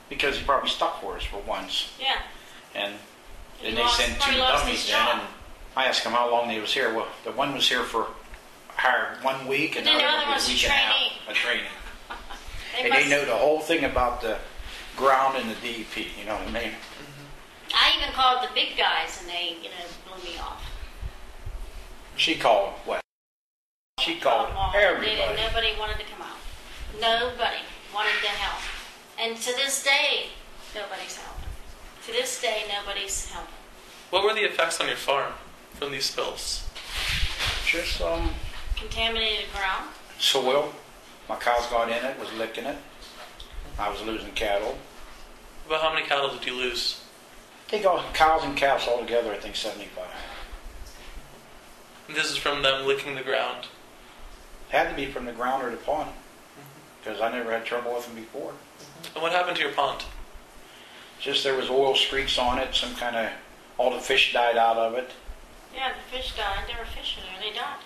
Because he probably stuck for us for once. Yeah. And then they sent 2 dummies in, and I asked them how long they was here. Well, the one was here for 1 week, and the other was a week and a half. A training. And they know the whole thing about the ground and the DEP, you know what I mean? I even called the big guys, and they, blew me off. She called what? She called everybody. Nobody wanted to come out. Nobody wanted to help. And to this day, nobody's helping. To this day, nobody's helping. What were the effects on your farm from these spills? Just contaminated ground. Soil. My cows got in it, was licking it. I was losing cattle. About how many cattle did you lose? They got cows and calves all together, I think 75. And this is from them licking the ground? Had to be from the ground or the pond. Because I never had trouble with them before. And what happened to your pond? Just there was oil streaks on it, some kind of, all the fish died out of it. Yeah, the fish died. There were fish in there. They died.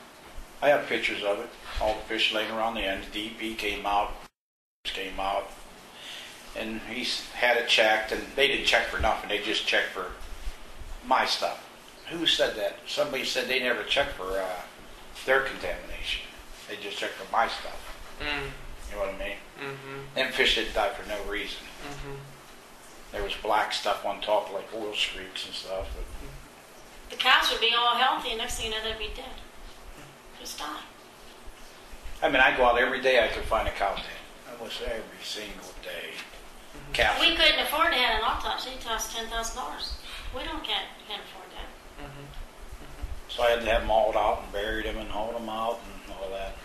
I have pictures of it. All the fish laying around the end. The DEP came out, and he had it checked, and they didn't check for nothing. They just checked for my stuff. Who said that? Somebody said they never checked for their contamination. They just checked for my stuff. You know what I mean? Them fish didn't die for no reason. There was black stuff on top, like oil streaks and stuff. But the cows would be all healthy, and next thing you know, they'd be dead. Just die. I mean, I go out every day. I could find a cow dead. Almost every single day. Cows. We couldn't afford to have an autopsy. It cost $10,000. We can't afford that. So I had to have them hauled out and buried them and hauled them out and all that.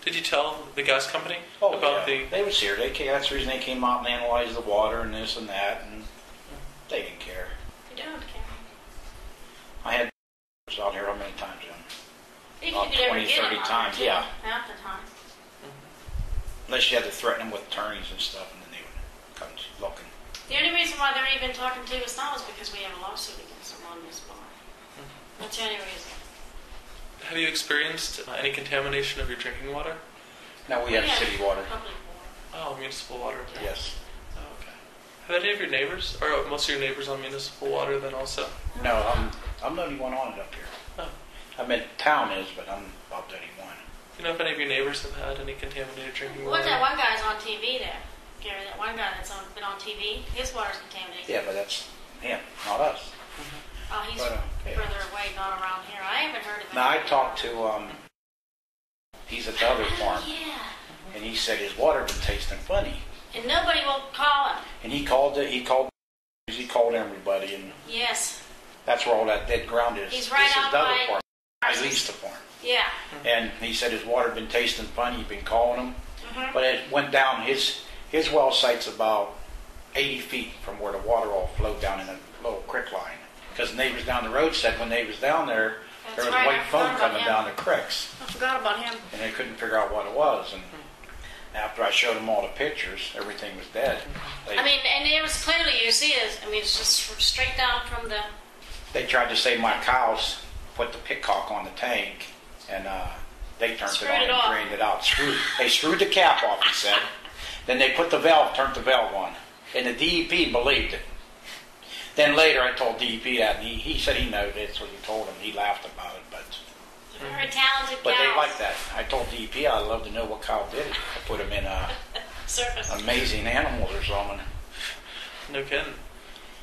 Did you tell the gas company about the... They was here. That's the reason they came out and analyzed the water and this and that, and they didn't care. They don't care. I had out here how many times, Jim? If you could ever 20, get 30 them times, yeah. Half the time. Unless you had to threaten them with attorneys and stuff, and then they would come looking. The only reason why they're even talking to us now is because we have a lawsuit against them on this bar. That's the only reason. Have you experienced any contamination of your drinking water? No, we have city water. Public water. Oh, municipal water. Yes. Oh, okay. Have any of your neighbors, or most of your neighbors on municipal water then also? No, I'm the only one on it up here. Oh. I mean, town is, but I'm about 31. Do you know if any of your neighbors have had any contaminated drinking water? What's that one guy's on TV there? Gary, that one guy that's been on TV, his water's contaminated. Yeah, but that's him, not us. Oh, he's further away, not around here. I haven't heard of him. Now, I talked to, he's at the other farm. Yeah. And he said his water been tasting funny. And nobody will call him. And he called everybody, and yes. That's where all that dead ground is. He's right out by the other by farm. I leased the farm. Yeah. And he said his water been tasting funny. He'd been calling him. But it went down, his well site's about 80 feet from where the water all flowed down in a little creek line. Because the neighbors down the road said when they was down there, there was white foam coming down the creeks. I forgot about him. And they couldn't figure out what it was. And after I showed them all the pictures, everything was dead. And it was clearly, you see it, it's just straight down from the... They tried to say my cows put the pitcock on the tank, and they turned it on and drained it out. They screwed the cap off, he said. Then they put turned the valve on. And the DEP believed it. Then later I told DEP that, and he said he knew it, so he told him. He laughed about it, but... Very talented cows. But they like that. I told DEP I'd love to know what cow did it. I put them in amazing animals or something. No kidding.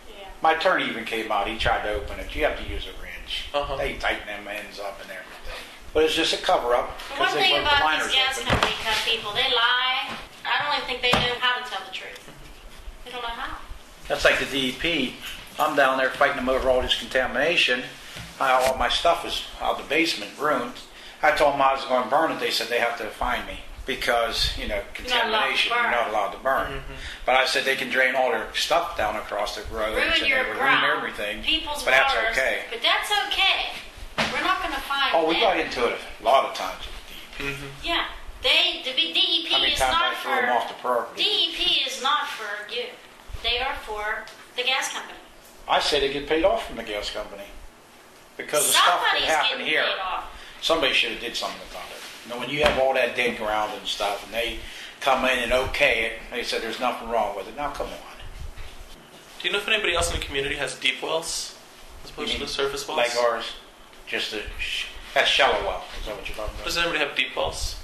Yeah. My attorney even came out. He tried to open it. You have to use a wrench. They tighten them ends up and everything. But it's just a cover-up. One thing about these gas company people, they lie. I don't even think they know how to tell the truth. They don't know how. That's like the DEP. I'm down there fighting them over all this contamination. All my stuff is out of the basement, ruined. I told them I was going to burn it. They said they have to fine me because, contamination, you're not allowed to burn. But I said they can drain all their stuff down across the roads and they would ruin everything. People's but that's waters, okay. But that's okay. We're not going to fine them. We got into it a lot of times with DEP. Yeah. The DEP is not for... them off the property? DEP is not for you. They are for the gas company. I say they get paid off from the gas company. Because the stuff that happened here, somebody should have did something about it. When you have all that dead ground and stuff, and come in and okay it. They said there's nothing wrong with it. Now come on. Do you know if anybody else in the community has deep wells as opposed to the surface wells? Like ours, just that's shallow well. Is that what you're talking about? Does anybody have deep wells?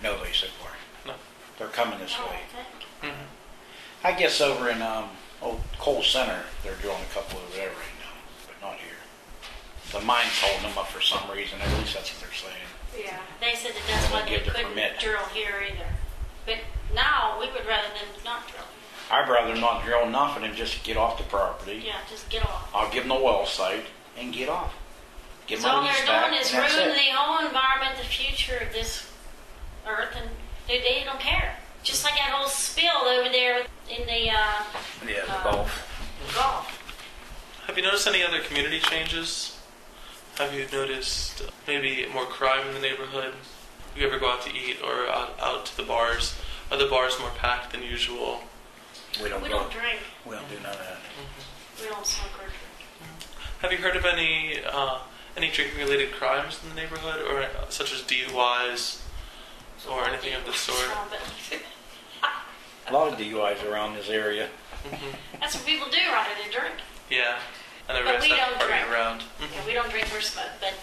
Nobody so far. No. They're coming this Oh, way. okay. Mm-hmm. I guess over in Old Coal Center, they're drilling a couple over there right now, but not here. The mine's holding them up for some reason. At least that's what they're saying. Yeah, they said that that's why they Give the couldn't permit. drill here either. But now, we would rather than not drill. I'd rather not drill nothing and just get off the property. Yeah, just get off. I'll give them the well site and get off. Give So all my lease they're back, doing is and that's ruining it. the whole environment, the future of this earth, and they don't care. Just like that whole spill over there in the The Gulf. Gulf. Have you noticed any other community changes? Have you noticed maybe more crime in the neighborhood? You ever go out to eat or out to the bars? Are the bars more packed than usual? We don't We go. don't drink. We don't do none of that. We don't smoke or drink. Have you heard of any drinking-related crimes in the neighborhood, or such as DUIs or anything of the sort? But A lot of DUIs around this area. Mm-hmm. that's what people do, right? They drink. Yeah, and But we don't partying drink. around. Yeah, we don't drink or smoke. But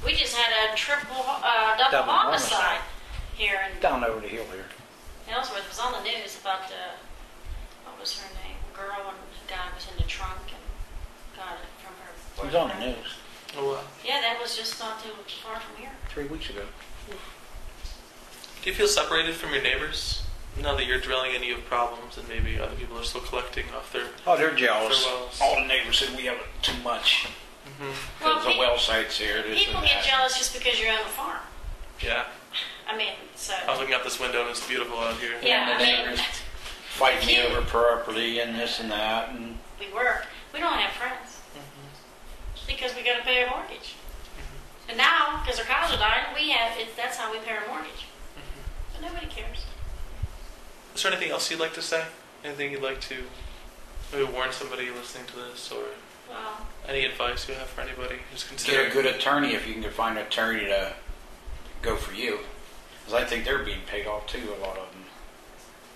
we just had a double homicide here in Down over the hill here. Ellsworth. It was on the news about what was her name? A girl and a guy was in the trunk and got it from her It was on the boyfriend. news Oh, wow. Yeah, that was just not too far from here. 3 weeks ago. Do you feel separated from your neighbors now that you're drilling and you have problems, and maybe other people are still collecting off their? Oh, they're jealous. Their wells. All the neighbors said we have too much. Mm-hmm. Well, Because the well site's here. This People and get that. jealous just because you're on the farm. Yeah, I mean, so I was looking out this window and it's beautiful out here. yeah, And I the mean, neighbors fight me over property and this and that. And we work. We don't have friends because we got to pay our mortgage. And now, because our cows are dying, that's how we pay our mortgage. But nobody cares. Is there anything else you'd like to say? Anything you'd like to maybe warn somebody listening to this, or Well, any advice you have for anybody who's get considering? a good attorney if you can find an attorney to go for you. Because I think they're being paid off too, a lot of them.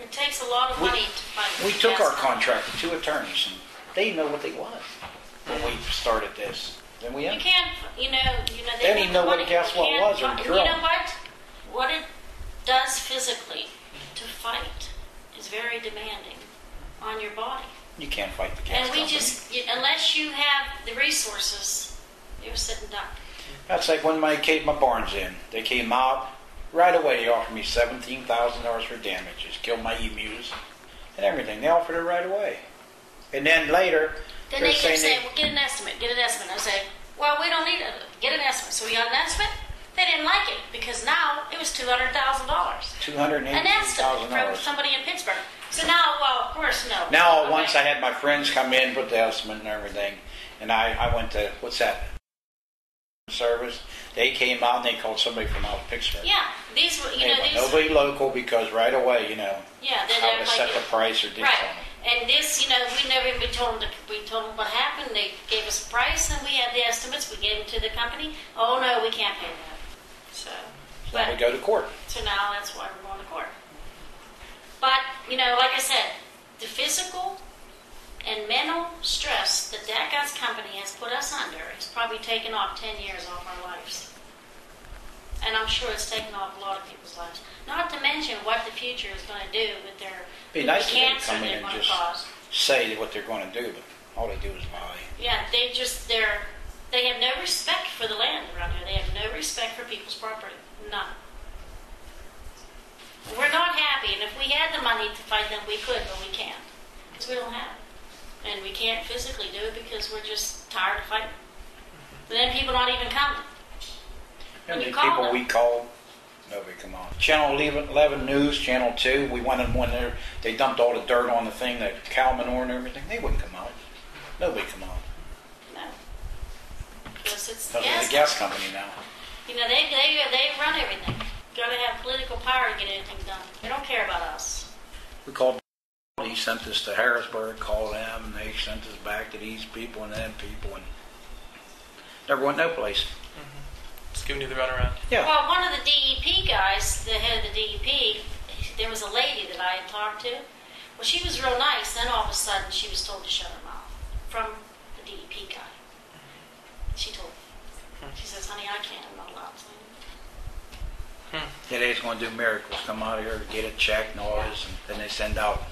it takes a lot of money to find. We took gas our company. contract to 2 attorneys, and they know what they wanted when we started this. Then we You ended. can't, They didn't even know what a gas well You was or can't- drill. You know what? What it does physically to fight is very demanding on your body. You can't fight the gas And we company. unless you have the resources, you're sitting duck. That's like when I caved my barns in. They came out right away. They offered me $17,000 for damages, killed my emus and everything. They offered it right away. And then later, Then they're they kept saying saying, well, get an estimate. I say, well, we don't need it. Get an estimate. So we got an estimate. They didn't like it because now it was $200,000. An estimate from $280,000. somebody in Pittsburgh. So now, well, of course, no. Now, Okay. once I had my friends come in, put the estimate and everything, and I went to, what's that, service, they came out and they called somebody from out of Pittsburgh. Yeah, these were, They want nobody local because right away, yeah, then how they're to set the like, price or did right. something. And this, we never even told them. We told them what happened. They gave us a price, and we had the estimates. We gave them to the company. Oh no, we can't pay that. So, Now we but go to court. so now that's why we're going to court. But like I said, the physical and mental stress that guy's company has put us under has probably taken off 10 years off our lives. And I'm sure it's taken off a lot of people's lives. Not to mention what the future is going to do with their Be nice if they cancer come in they're and going to just cause. say what they're going to do, but all they do is lie. Yeah, they have no respect for the land around here. They have no respect for people's property. None. We're not happy, and if we had the money to fight them, we could, but we can't. Because we don't have it. And we can't physically do it because we're just tired of fighting. But then people not even coming. And When the you call people them. we called, nobody come on. Channel 11 News, Channel 2, we went in when they dumped all the dirt on the thing, the cow manure and everything. They wouldn't come out. Nobody come out. No. Because it's Because gas. of the gas company now. They run everything. Got to have political power to get anything done. They don't care about us. We called, he sent us to Harrisburg, called them, and they sent us back to these people and them people, and never went no place. Just giving you the runaround. Yeah. Well, one of the DEP guys, the head of the DEP, there was a lady that I had talked to. Well, she was real nice. Then all of a sudden, she was told to shut her mouth from the DEP guy. She told me. She says, honey, I can't. I'm not allowed to. Yeah, they just want to do miracles. Come out here, get it checked and all this, and then they send out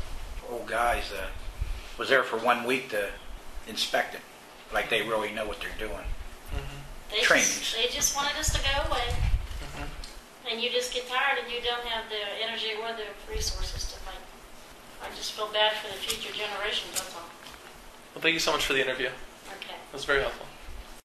old guys that was there for 1 week to inspect it, like they really know what they're doing. Trainings. They just wanted us to go away. And you just get tired and you don't have the energy or the resources to fight. I just feel bad for the future generations, that's all. Well, thank you so much for the interview. Okay. It was very helpful.